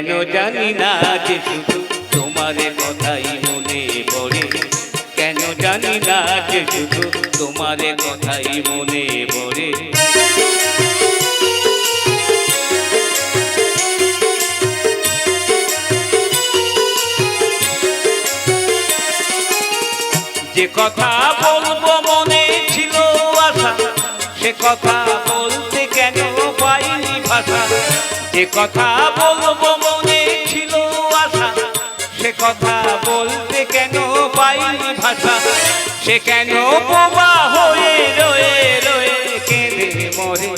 কেন জানি না যে শুধু তোমার কথাই মনে পড়ে, কেন জানি না যে শুধু তোমার কথাই মনে পড়ে। যে কথা বলবো মনে ছিল আশা, সে কথা বলতে কেন পাইনি ভাষা। যে কথা বলবো মনে ছিল আশা, সে কথা বলতে কেন পাইনি ভাষা। সে কেন বোবা হয়ে রয়ে রয়ে কেঁদে মরে,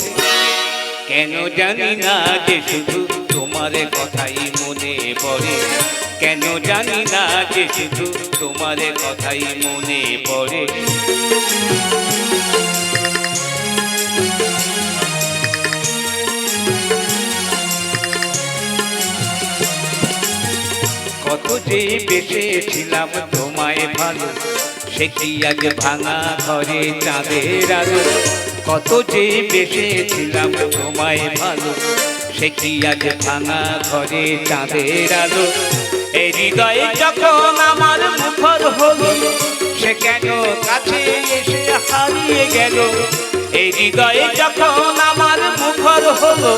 কেন জানি না যে শুধু তোমার কথাই মনে পড়ে, কেন জানি না যে শুধু তোমার কথাই মনে পড়ে। কত যে বেসেছিলাম তোমায় ভালো, সে কি আজ ভাঙা ঘরে চাঁদের আলো। কত যে বেসেছিলাম তোমায় ভালো, সে কি আজ ভাঙা ঘরে চাঁদের আলো। এই হৃদয়ে যখন আমার মুখর হলো, সে কেন কাছে এসে হারিয়ে গেল। এই হৃদয়ে যখন আমার মুখর হলো,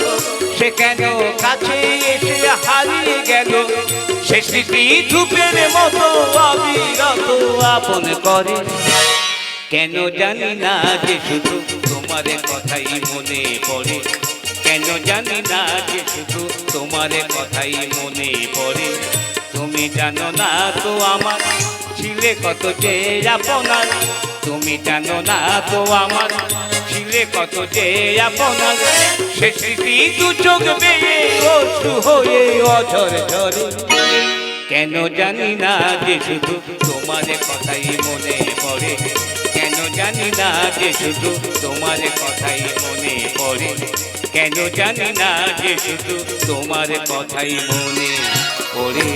সে কেন কাছে এসে হারিয়ে গেল। সে স্মৃতি ধূপের মতো অবিরত আপন করে, কেন জানি না যে শুধু তোমার কথাই মনে পড়ে, কেন জানি না যে শুধু তোমার কথাই মনে পড়ে। তুমি জানো না তো আমার ছিলে কত যে আপনার, তুমি জানো না তো আমার ছিলে কত যে আপনার। সে স্মৃতি দু চোখ বেয়ে অশ্রু হয়ে অঝর ঝরে, কেন জানি না যে শুধু তোমার কথাই মনে পড়ে, কেন জানি না যে শুধু তোমার কথাই মনে পড়ে, কেন জানি না যে শুধু তোমার কথাই মনে পড়ে।